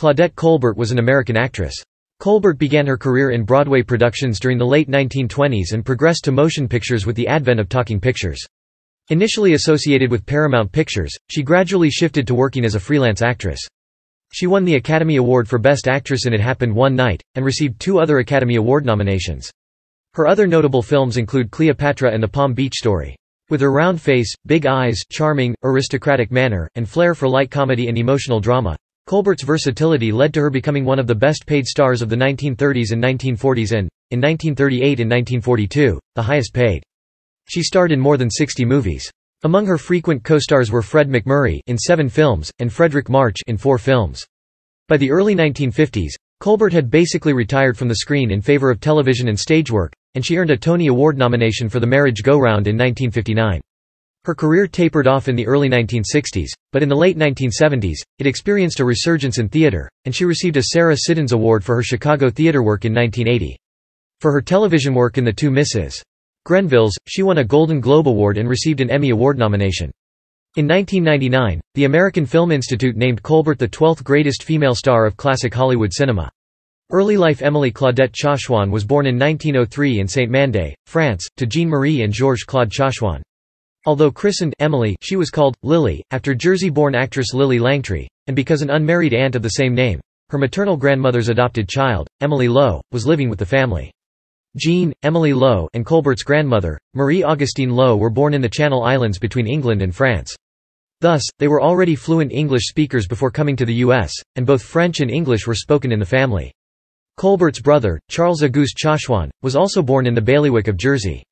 Claudette Colbert was an American actress. Colbert began her career in Broadway productions during the late 1920s and progressed to motion pictures with the advent of talking pictures. Initially associated with Paramount Pictures, she gradually shifted to working as a freelance actress. She won the Academy Award for Best Actress in It Happened One Night, and received 2 other Academy Award nominations. Her other notable films include Cleopatra and The Palm Beach Story. With her round face, big eyes, charming, aristocratic manner, and flair for light comedy and emotional drama, Colbert's versatility led to her becoming one of the best-paid stars of the 1930s and 1940s and, in 1938 and 1942, the highest paid. She starred in more than 60 movies. Among her frequent co-stars were Fred MacMurray in 7 films and Fredric March in 4 films. By the early 1950s, Colbert had basically retired from the screen in favor of television and stage work, and she earned a Tony Award nomination for The Marriage Go-Round in 1959. Her career tapered off in the early 1960s, but in the late 1970s, it experienced a resurgence in theater, and she received a Sarah Siddons Award for her Chicago theater work in 1980. For her television work in The Two Mrs. Grenvilles, she won a Golden Globe Award and received an Emmy Award nomination. In 1999, the American Film Institute named Colbert the 12th greatest female star of classic Hollywood cinema. Early life Emily Claudette Chauchouan was born in 1903 in Saint-Mandé, France, to Jean-Marie and Georges-Claude Chauchouan. Although christened Emily, she was called Lily, after Jersey-born actress Lily Langtry, and because an unmarried aunt of the same name, her maternal grandmother's adopted child, Emily Lowe, was living with the family. Jean, Emily Lowe, and Colbert's grandmother, Marie-Augustine Lowe, were born in the Channel Islands between England and France. Thus, they were already fluent English speakers before coming to the U.S., and both French and English were spoken in the family. Colbert's brother, Charles-Auguste Chauchouan, was also born in the bailiwick of Jersey.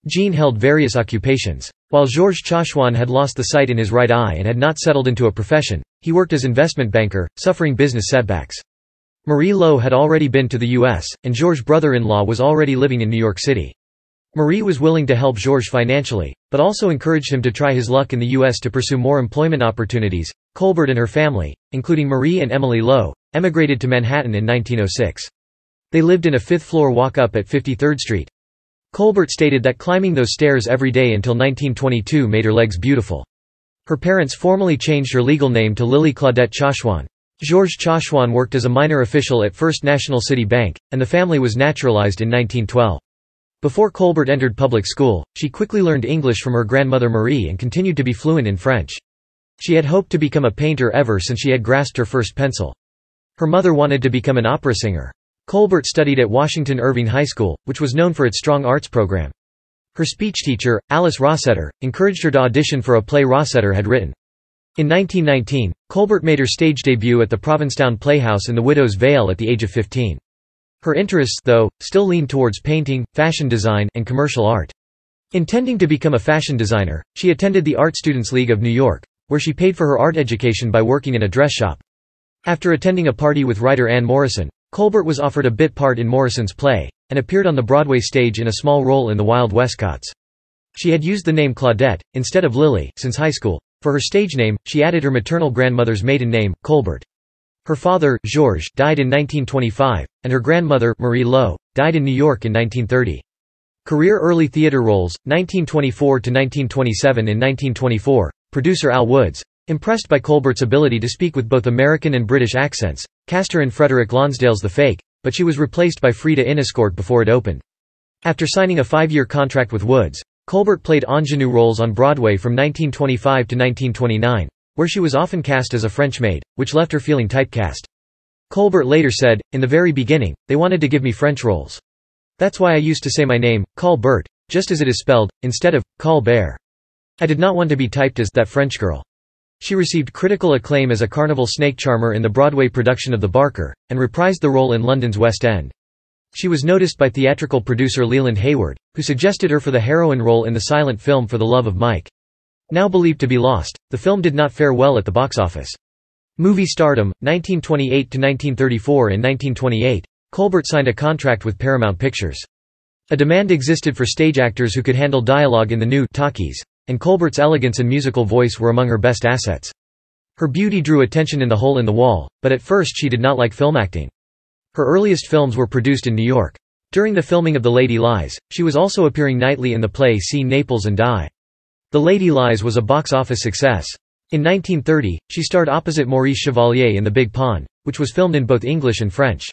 Jean held various occupations. While Georges Chauchouan had lost the sight in his right eye and had not settled into a profession, he worked as investment banker, suffering business setbacks. Marie Lowe had already been to the U.S., and Georges' brother-in-law was already living in New York City. Marie was willing to help Georges financially, but also encouraged him to try his luck in the U.S. to pursue more employment opportunities. Colbert and her family, including Marie and Emily Lowe, emigrated to Manhattan in 1906. They lived in a 5th-floor walk-up at 53rd Street. Colbert stated that climbing those stairs every day until 1922 made her legs beautiful. Her parents formally changed her legal name to Lily Claudette Chauchouan. Georges Chauchouan worked as a minor official at First National City Bank, and the family was naturalized in 1912. Before Colbert entered public school, she quickly learned English from her grandmother Marie and continued to be fluent in French. She had hoped to become a painter ever since she had grasped her first pencil. Her mother wanted to become an opera singer. Colbert studied at Washington Irving High School, which was known for its strong arts program. Her speech teacher, Alice Rossiter, encouraged her to audition for a play Rossiter had written. In 1919, Colbert made her stage debut at the Provincetown Playhouse in the Widow's Vale at the age of 15. Her interests, though, still leaned towards painting, fashion design, and commercial art. Intending to become a fashion designer, she attended the Art Students League of New York, where she paid for her art education by working in a dress shop. After attending a party with writer Anne Morrison, Colbert was offered a bit part in Morrison's play, and appeared on the Broadway stage in a small role in The Wild Westcotts. She had used the name Claudette, instead of Lily, since high school. For her stage name, she added her maternal grandmother's maiden name, Colbert. Her father, Georges, died in 1925, and her grandmother, Marie Lowe, died in New York in 1930. Career early theater roles, 1924 to 1927. In 1924, producer Al Woods, impressed by Colbert's ability to speak with both American and British accents, cast her in Frederick Lonsdale's The Fake, but she was replaced by Frida Inescourt before it opened. After signing a 5-year contract with Woods, Colbert played ingenue roles on Broadway from 1925 to 1929, where she was often cast as a French maid, which left her feeling typecast. Colbert later said, "In the very beginning, they wanted to give me French roles. That's why I used to say my name, Colbert, just as it is spelled, instead of Colbert. I did not want to be typed as that French girl." She received critical acclaim as a carnival snake charmer in the Broadway production of The Barker, and reprised the role in London's West End. She was noticed by theatrical producer Leland Hayward, who suggested her for the heroine role in the silent film For the Love of Mike. Now believed to be lost, the film did not fare well at the box office. Movie stardom, 1928 to 1934. In 1928, Colbert signed a contract with Paramount Pictures. A demand existed for stage actors who could handle dialogue in the new talkies, and Colbert's elegance and musical voice were among her best assets. Her beauty drew attention in The Hole in the Wall, but at first she did not like film acting. Her earliest films were produced in New York. During the filming of The Lady Lies, she was also appearing nightly in the play See Naples and Die. The Lady Lies was a box office success. In 1930, she starred opposite Maurice Chevalier in The Big Pond, which was filmed in both English and French.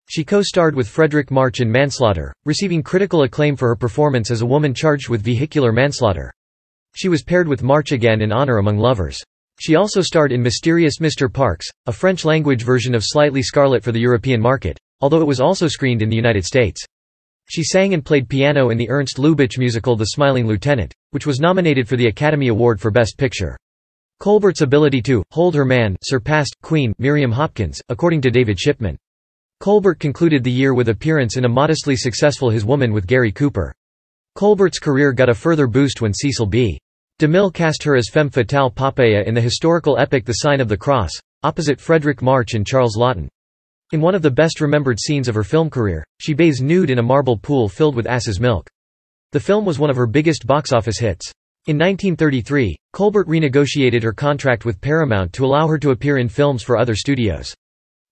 She co-starred with Fredric March in Manslaughter, receiving critical acclaim for her performance as a woman charged with vehicular manslaughter. She was paired with March again in Honor Among Lovers. She also starred in Mysterious Mr. Parks, a French-language version of Slightly Scarlet for the European market, although it was also screened in the United States. She sang and played piano in the Ernst Lubitsch musical The Smiling Lieutenant, which was nominated for the Academy Award for Best Picture. Colbert's ability to hold her man surpassed Queen Miriam Hopkins, according to David Shipman. Colbert concluded the year with appearance in a modestly successful His Woman with Gary Cooper. Colbert's career got a further boost when Cecil B. DeMille cast her as femme fatale Poppaea in the historical epic The Sign of the Cross, opposite Fredric March and Charles Laughton. In one of the best-remembered scenes of her film career, she bathes nude in a marble pool filled with ass's milk. The film was one of her biggest box office hits. In 1933, Colbert renegotiated her contract with Paramount to allow her to appear in films for other studios.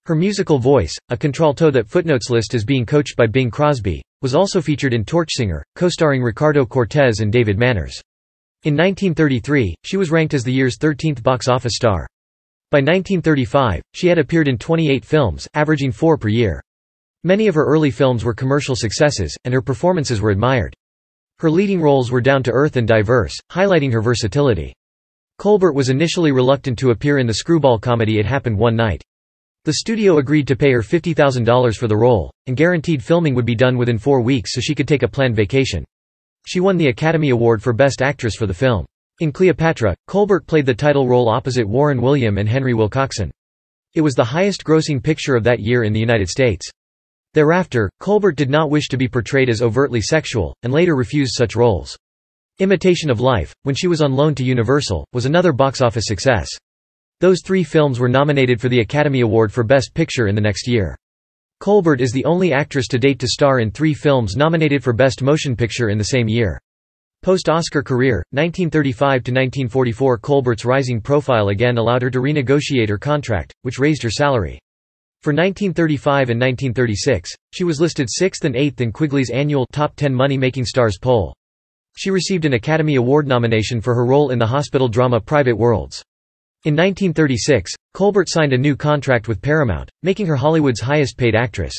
Her musical voice, a contralto that footnotes list as being coached by Bing Crosby, was also featured in Torchsinger, co-starring Ricardo Cortez and David Manners. In 1933, she was ranked as the year's 13th box office star. By 1935, she had appeared in 28 films, averaging 4 per year. Many of her early films were commercial successes, and her performances were admired. Her leading roles were down-to-earth and diverse, highlighting her versatility. Colbert was initially reluctant to appear in the screwball comedy It Happened One Night. The studio agreed to pay her $50,000 for the role, and guaranteed filming would be done within 4 weeks so she could take a planned vacation. She won the Academy Award for Best Actress for the film. In Cleopatra, Colbert played the title role opposite Warren William and Henry Wilcoxon. It was the highest-grossing picture of that year in the United States. Thereafter, Colbert did not wish to be portrayed as overtly sexual, and later refused such roles. Imitation of Life, when she was on loan to Universal, was another box office success. Those 3 films were nominated for the Academy Award for Best Picture in the next year. Colbert is the only actress to date to star in 3 films nominated for Best Motion Picture in the same year. Post-Oscar career, 1935 to 1944. Colbert's rising profile again allowed her to renegotiate her contract, which raised her salary. For 1935 and 1936, she was listed 6th and 8th in Quigley's annual Top 10 Money-Making Stars poll. She received an Academy Award nomination for her role in the hospital drama Private Worlds. In 1936, Colbert signed a new contract with Paramount, making her Hollywood's highest-paid actress.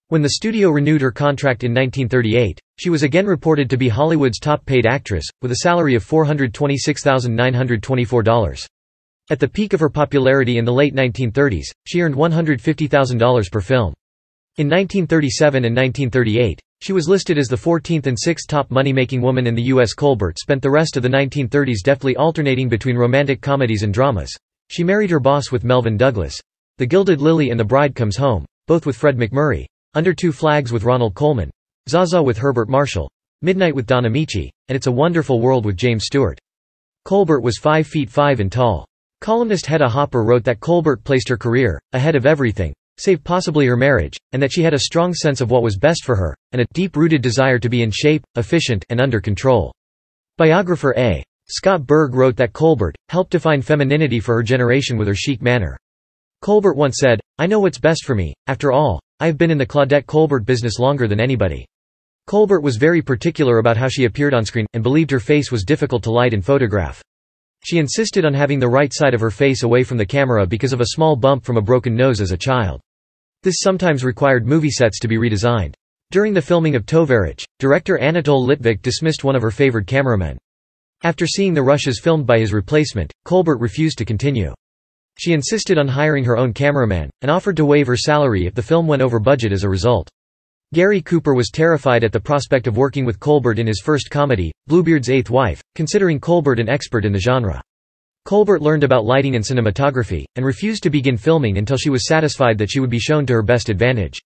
When the studio renewed her contract in 1938, she was again reported to be Hollywood's top-paid actress, with a salary of $426,924. At the peak of her popularity in the late 1930s, she earned $150,000 per film. In 1937 and 1938, she was listed as the 14th and 6th top money-making woman in the U.S. Colbert spent the rest of the 1930s deftly alternating between romantic comedies and dramas. She married her boss with Melvyn Douglas, The Gilded Lily and The Bride Comes Home, both with Fred MacMurray, Under Two Flags with Ronald Colman, Zaza with Herbert Marshall, Midnight with Don Amici, and It's a Wonderful World with James Stewart. Colbert was 5 feet 5 and tall. Columnist Hedda Hopper wrote that Colbert placed her career ahead of everything, save possibly her marriage, and that she had a strong sense of what was best for her, and a deep-rooted desire to be in shape, efficient, and under control. Biographer A. Scott Berg wrote that Colbert helped define femininity for her generation with her chic manner. Colbert once said, "I know what's best for me. After all, I have been in the Claudette Colbert business longer than anybody." Colbert was very particular about how she appeared on screen, and believed her face was difficult to light and photograph. She insisted on having the right side of her face away from the camera because of a small bump from a broken nose as a child. This sometimes required movie sets to be redesigned. During the filming of Tovarich, director Anatol Litvak dismissed one of her favored cameramen. After seeing the rushes filmed by his replacement, Colbert refused to continue. She insisted on hiring her own cameraman, and offered to waive her salary if the film went over budget as a result. Gary Cooper was terrified at the prospect of working with Colbert in his first comedy, Bluebeard's Eighth Wife, considering Colbert an expert in the genre. Colbert learned about lighting and cinematography, and refused to begin filming until she was satisfied that she would be shown to her best advantage.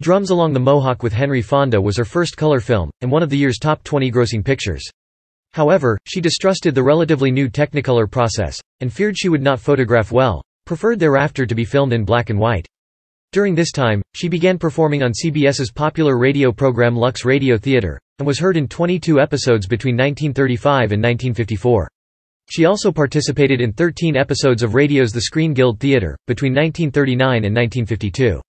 Drums Along the Mohawk with Henry Fonda was her first color film, and one of the year's top 20 grossing pictures. However, she distrusted the relatively new Technicolor process, and feared she would not photograph well, preferred thereafter to be filmed in black and white. During this time, she began performing on CBS's popular radio program Lux Radio Theater, and was heard in 22 episodes between 1935 and 1954. She also participated in 13 episodes of radio's The Screen Guild Theater, between 1939 and 1952.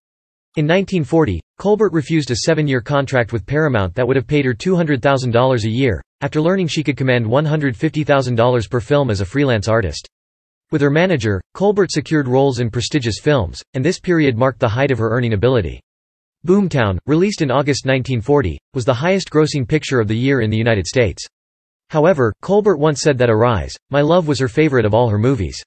In 1940, Colbert refused a 7-year contract with Paramount that would have paid her $200,000 a year, after learning she could command $150,000 per film as a freelance artist. With her manager, Colbert secured roles in prestigious films, and this period marked the height of her earning ability. Boomtown, released in August 1940, was the highest-grossing picture of the year in the United States. However, Colbert once said that Arise, My Love was her favorite of all her movies.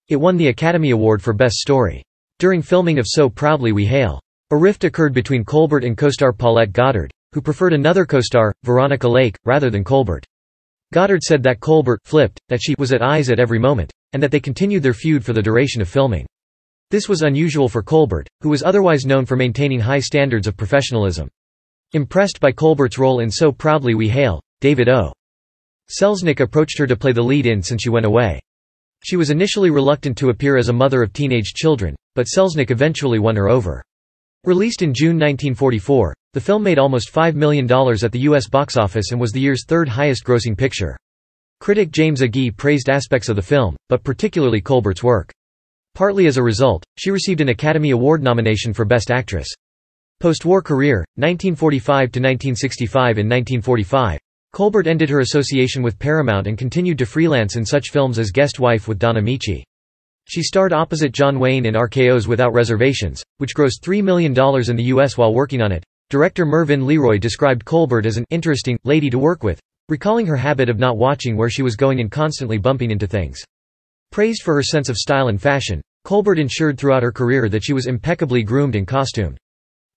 It won the Academy Award for Best Story. During filming of So Proudly We Hail, a rift occurred between Colbert and co-star Paulette Goddard, who preferred another co-star, Veronica Lake, rather than Colbert. Goddard said that Colbert flipped, that she was at eyes at every moment, and that they continued their feud for the duration of filming. This was unusual for Colbert, who was otherwise known for maintaining high standards of professionalism. Impressed by Colbert's role in So Proudly We Hail, David O. Selznick approached her to play the lead in Since You Went Away. She was initially reluctant to appear as a mother of teenage children, but Selznick eventually won her over. Released in June 1944, the film made almost $5 million at the U.S. box office and was the year's third highest-grossing picture. Critic James Agee praised aspects of the film, but particularly Colbert's work. Partly as a result, she received an Academy Award nomination for Best Actress. Post-war career, 1945 to 1965. In 1945, Colbert ended her association with Paramount and continued to freelance in such films as Guest Wife with Don Amici. She starred opposite John Wayne in RKO's Without Reservations, which grossed $3 million in the U.S. while working on it. Director Mervyn Leroy described Colbert as an interesting lady to work with, recalling her habit of not watching where she was going and constantly bumping into things. Praised for her sense of style and fashion, Colbert ensured throughout her career that she was impeccably groomed and costumed.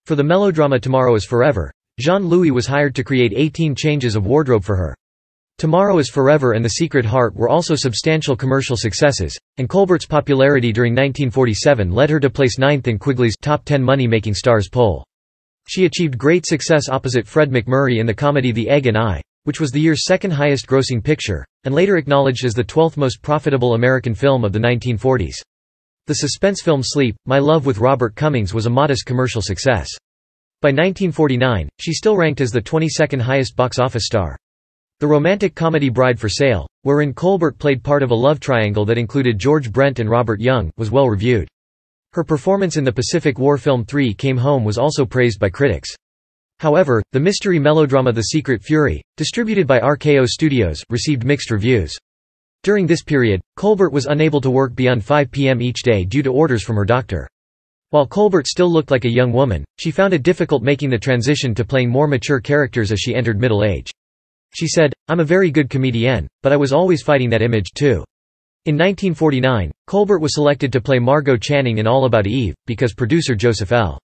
For the melodrama Tomorrow is Forever, Jean-Louis was hired to create 18 changes of wardrobe for her. Tomorrow is Forever and The Secret Heart were also substantial commercial successes, and Colbert's popularity during 1947 led her to place 9th in Quigley's Top 10 Money-Making Stars poll. She achieved great success opposite Fred MacMurray in the comedy The Egg and I, which was the year's second highest-grossing picture, and later acknowledged as the 12th most profitable American film of the 1940s. The suspense film Sleep, My Love with Robert Cummings was a modest commercial success. By 1949, she still ranked as the 22nd highest box office star. The romantic comedy Bride for Sale, wherein Colbert played part of a love triangle that included George Brent and Robert Young, was well reviewed. Her performance in the Pacific War film Three Came Home was also praised by critics. However, the mystery melodrama The Secret Fury, distributed by RKO Studios, received mixed reviews. During this period, Colbert was unable to work beyond 5 p.m. each day due to orders from her doctor. While Colbert still looked like a young woman, she found it difficult making the transition to playing more mature characters as she entered middle age. She said, "I'm a very good comedienne, but I was always fighting that image too." In 1949, Colbert was selected to play Margot Channing in All About Eve, because producer Joseph L.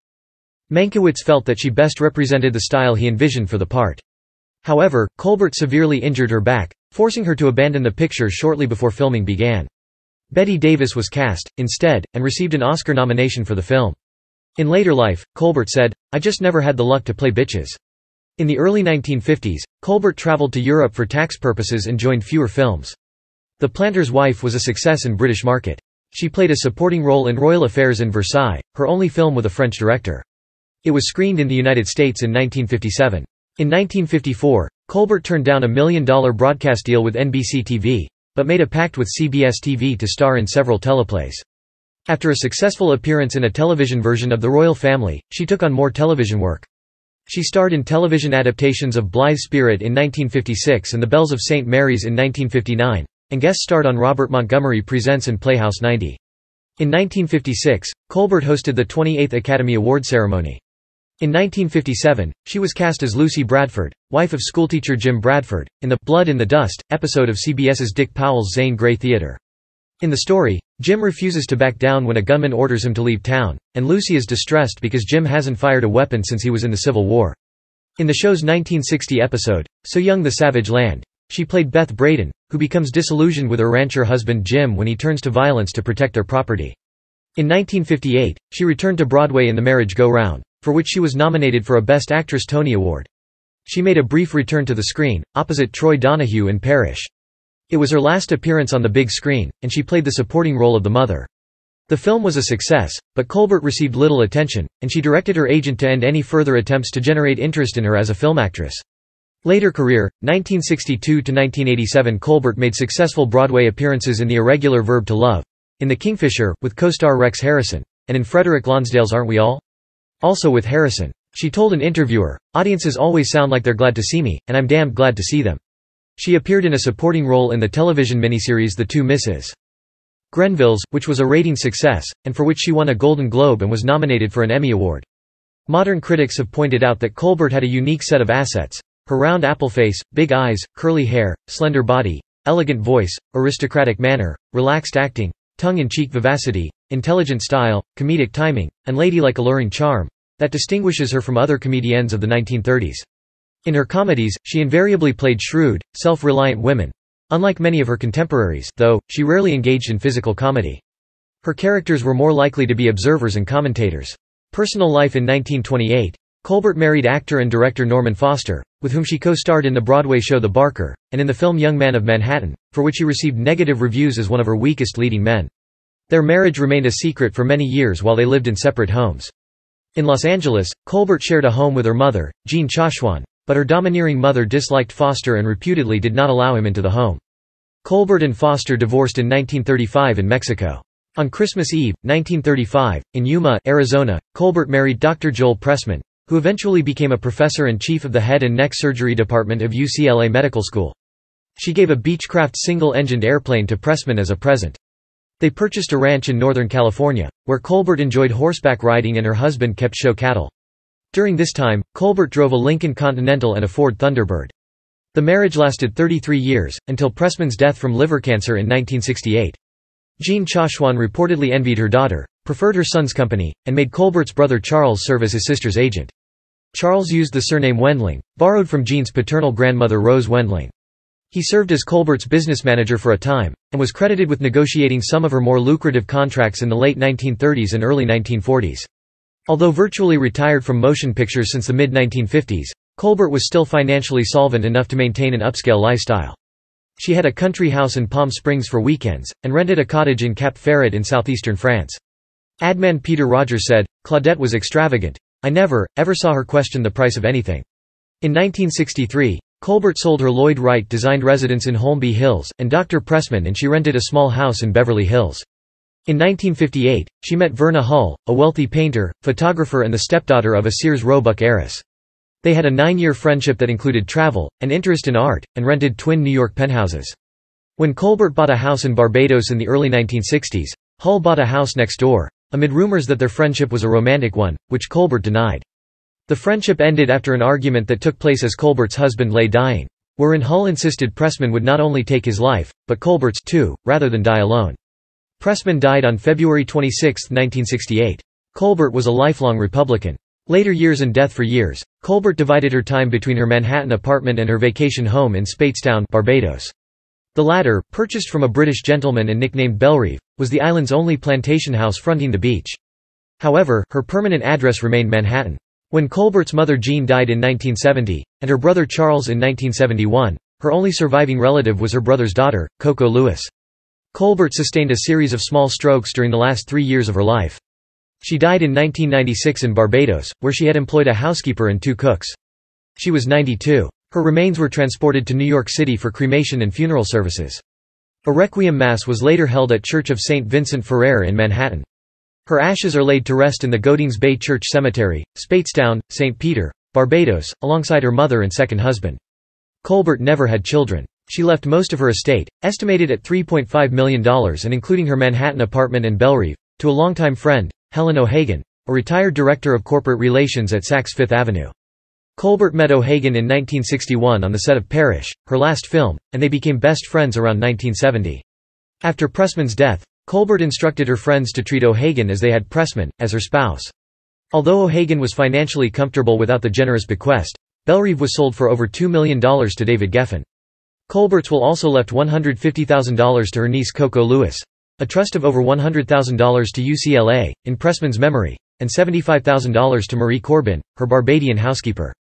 Mankiewicz felt that she best represented the style he envisioned for the part. However, Colbert severely injured her back, forcing her to abandon the picture shortly before filming began. Bette Davis was cast, instead, and received an Oscar nomination for the film. In later life, Colbert said, "I just never had the luck to play bitches." In the early 1950s, Colbert traveled to Europe for tax purposes and joined fewer films. The Planter's Wife was a success in British market. She played a supporting role in Royal Affairs in Versailles, her only film with a French director. It was screened in the United States in 1957. In 1954, Colbert turned down $1 million broadcast deal with NBC TV, but made a pact with CBS TV to star in several teleplays. After a successful appearance in a television version of The Royal Family, she took on more television work. She starred in television adaptations of Blithe Spirit in 1956 and The Bells of St. Mary's in 1959, and guest starred on Robert Montgomery Presents and Playhouse 90. In 1956, Colbert hosted the 28th Academy Award ceremony. In 1957, she was cast as Lucy Bradford, wife of schoolteacher Jim Bradford, in the Blood in the Dust episode of CBS's Dick Powell's Zane Grey Theater. In the story, Jim refuses to back down when a gunman orders him to leave town, and Lucy is distressed because Jim hasn't fired a weapon since he was in the Civil War. In the show's 1960 episode, So Young the Savage Land, she played Beth Braden, who becomes disillusioned with her rancher husband Jim when he turns to violence to protect their property. In 1958, she returned to Broadway in The Marriage Go-Round, for which she was nominated for a Best Actress Tony Award. She made a brief return to the screen, opposite Troy Donahue in Parrish. It was her last appearance on the big screen, and she played the supporting role of the mother. The film was a success, but Colbert received little attention, and she directed her agent to end any further attempts to generate interest in her as a film actress. Later career, 1962 to 1987. Colbert made successful Broadway appearances in The Irregular Verb to Love, in The Kingfisher, with co-star Rex Harrison, and in Frederick Lonsdale's Aren't We All? Also with Harrison. She told an interviewer, "Audiences always sound like they're glad to see me, and I'm damned glad to see them." She appeared in a supporting role in the television miniseries The Two Misses. Grenville's, which was a ratings success, and for which she won a Golden Globe and was nominated for an Emmy Award. Modern critics have pointed out that Colbert had a unique set of assets: her round apple face, big eyes, curly hair, slender body, elegant voice, aristocratic manner, relaxed acting, tongue-in-cheek vivacity, intelligent style, comedic timing, and ladylike alluring charm that distinguishes her from other comediennes of the 1930s. In her comedies, she invariably played shrewd, self-reliant women. Unlike many of her contemporaries, though, she rarely engaged in physical comedy. Her characters were more likely to be observers and commentators. Personal life. In 1928, Colbert married actor and director Norman Foster, with whom she co-starred in the Broadway show The Barker, and in the film Young Man of Manhattan, for which he received negative reviews as one of her weakest leading men. Their marriage remained a secret for many years while they lived in separate homes. In Los Angeles, Colbert shared a home with her mother, Jean Chashwan, but her domineering mother disliked Foster and reputedly did not allow him into the home. Colbert and Foster divorced in 1935 in Mexico. On Christmas Eve, 1935, in Yuma, Arizona, Colbert married Dr. Joel Pressman, who eventually became a professor and chief of the head and neck surgery department of UCLA Medical School. She gave a Beechcraft single-engined airplane to Pressman as a present. They purchased a ranch in Northern California, where Colbert enjoyed horseback riding and her husband kept show cattle. During this time, Colbert drove a Lincoln Continental and a Ford Thunderbird. The marriage lasted 33 years, until Pressman's death from liver cancer in 1968. Jean Chashwan reportedly envied her daughter, preferred her son's company, and made Colbert's brother Charles serve as his sister's agent. Charles used the surname Wendling, borrowed from Jean's paternal grandmother Rose Wendling. He served as Colbert's business manager for a time, and was credited with negotiating some of her more lucrative contracts in the late 1930s and early 1940s. Although virtually retired from motion pictures since the mid-1950s, Colbert was still financially solvent enough to maintain an upscale lifestyle. She had a country house in Palm Springs for weekends, and rented a cottage in Cap Ferret in southeastern France. Adman Peter Rogers said, "Claudette was extravagant. I never, ever saw her question the price of anything." In 1963, Colbert sold her Lloyd Wright-designed residence in Holmby Hills, and Dr. Pressman, and she rented a small house in Beverly Hills. In 1958, she met Verna Hull, a wealthy painter, photographer and the stepdaughter of a Sears Roebuck heiress. They had a 9-year friendship that included travel, an interest in art, and rented twin New York penthouses. When Colbert bought a house in Barbados in the early 1960s, Hull bought a house next door, amid rumors that their friendship was a romantic one, which Colbert denied. The friendship ended after an argument that took place as Colbert's husband lay dying, wherein Hull insisted Pressman would not only take his life, but Colbert's too, rather than die alone. Pressman died on February 26, 1968. Colbert was a lifelong Republican. Later years and death. For years, Colbert divided her time between her Manhattan apartment and her vacation home in Speightstown, Barbados. The latter, purchased from a British gentleman and nicknamed Bellerive, was the island's only plantation house fronting the beach. However, her permanent address remained Manhattan. When Colbert's mother Jean died in 1970, and her brother Charles in 1971, her only surviving relative was her brother's daughter, Coco Lewis. Colbert sustained a series of small strokes during the last 3 years of her life. She died in 1996 in Barbados, where she had employed a housekeeper and 2 cooks. She was 92. Her remains were transported to New York City for cremation and funeral services. A requiem mass was later held at Church of St. Vincent Ferrer in Manhattan. Her ashes are laid to rest in the Godings Bay Church Cemetery, Speightstown, St. Peter, Barbados, alongside her mother and second husband. Colbert never had children. She left most of her estate, estimated at $3.5 million and including her Manhattan apartment and Bellerive, to a longtime friend, Helen O'Hagan, a retired director of corporate relations at Saks Fifth Avenue. Colbert met O'Hagan in 1961 on the set of Parrish, her last film, and they became best friends around 1970. After Pressman's death, Colbert instructed her friends to treat O'Hagan as they had Pressman, as her spouse. Although O'Hagan was financially comfortable without the generous bequest, Bellerive was sold for over $2 million to David Geffen. Colbert's will also left $150,000 to her niece Coco Lewis, a trust of over $100,000 to UCLA, in Pressman's memory, and $75,000 to Marie Corbin, her Barbadian housekeeper.